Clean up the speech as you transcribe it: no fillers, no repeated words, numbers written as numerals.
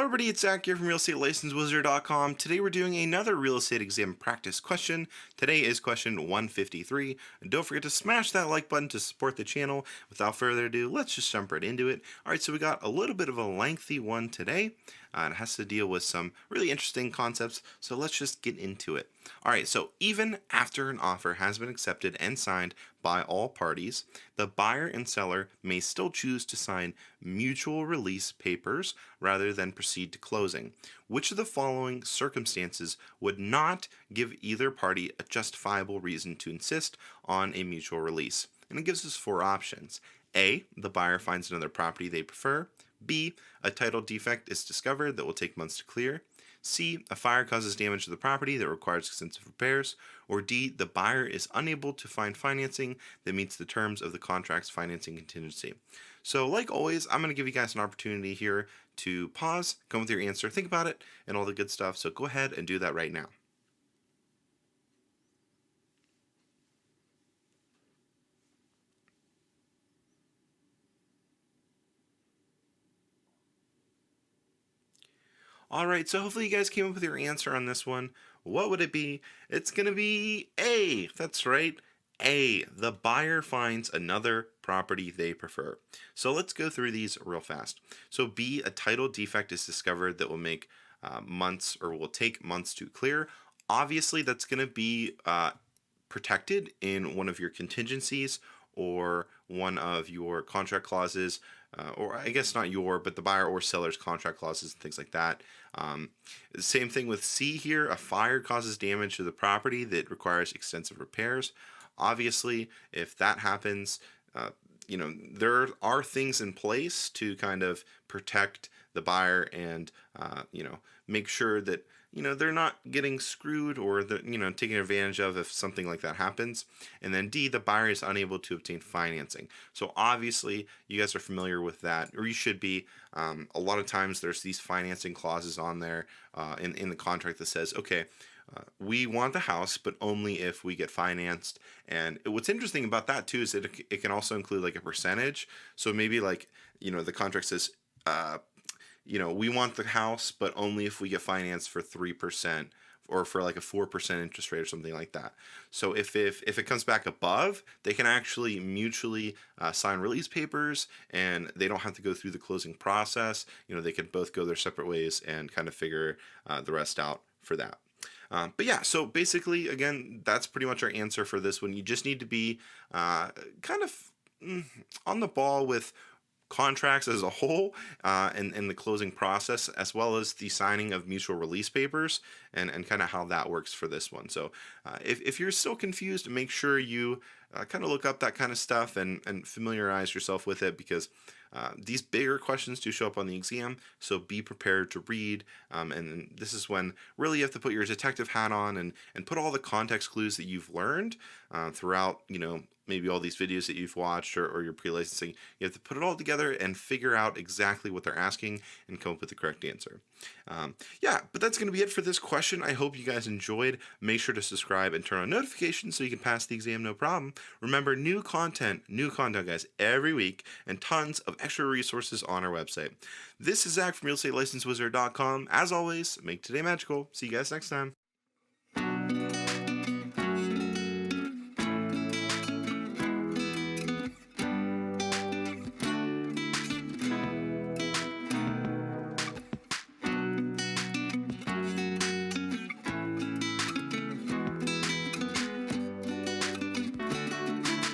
everybody, it's Zach here from RealEstateLicenseWizard.com. Today we're doing another real estate exam practice question. Today is question 153. And don't forget to smash that like button to support the channel. Without further ado, let's just jump right into it. Alright, so we got a little bit of a lengthy one today. It has to deal with some really interesting concepts, so let's just get into it. Alright, so even after an offer has been accepted and signed by all parties, the buyer and seller may still choose to sign mutual release papers rather than proceed to closing. Which of the following circumstances would not give either party a justifiable reason to insist on a mutual release? And it gives us four options. A, the buyer finds another property they prefer. B, a title defect is discovered that will take months to clear. C, a fire causes damage to the property that requires extensive repairs. Or D, the buyer is unable to find financing that meets the terms of the contract's financing contingency. So like always, I'm going to give you guys an opportunity here to pause, come with your answer, think about it, and all the good stuff. So go ahead and do that right now. Alright, so hopefully you guys came up with your answer on this one. What would it be? It's going to be A. That's right. A. The buyer finds another property they prefer. So let's go through these real fast. So B. A title defect is discovered that will make months or will take months to clear. Obviously, that's going to be protected in one of your contingencies or one of your contract clauses, or I guess not your, but the buyer or seller's contract clauses and things like that. Same thing with C here. A fire causes damage to the property that requires extensive repairs. Obviously, if that happens, there are things in place to kind of protect the buyer and, make sure that they're not getting screwed or taken advantage of if something like that happens. And then D, the buyer is unable to obtain financing. So obviously you guys are familiar with that, or you should be. A lot of times there's these financing clauses on there in the contract that says, okay, we want the house, but only if we get financed. And what's interesting about that too is that it can also include like a percentage. So maybe like, the contract says, we want the house, but only if we get financed for 3% or for like a 4% interest rate or something like that. So if it comes back above, they can actually mutually sign release papers, and they don't have to go through the closing process. They can both go their separate ways and kind of figure the rest out for that. But yeah, so basically, again, that's pretty much our answer for this one. You just need to be kind of on the ball with contracts as a whole and the closing process, as well as the signing of mutual release papers and kind of how that works for this one. So if you're still confused, make sure you kind of look up that kind of stuff and familiarize yourself with it, because these bigger questions do show up on the exam, so be prepared to read. And this is when really you have to put your detective hat on and put all the context clues that you've learned throughout, maybe all these videos that you've watched or your pre-licensing. You have to put it all together and figure out exactly what they're asking and come up with the correct answer. Yeah, but that's going to be it for this question. I hope you guys enjoyed. Make sure to subscribe and turn on notifications so you can pass the exam no problem. Remember, new content, guys, every week, and tons of extra resources on our website. This is Zach from RealEstateLicenseWizard.com. As always, make today magical. See you guys next time.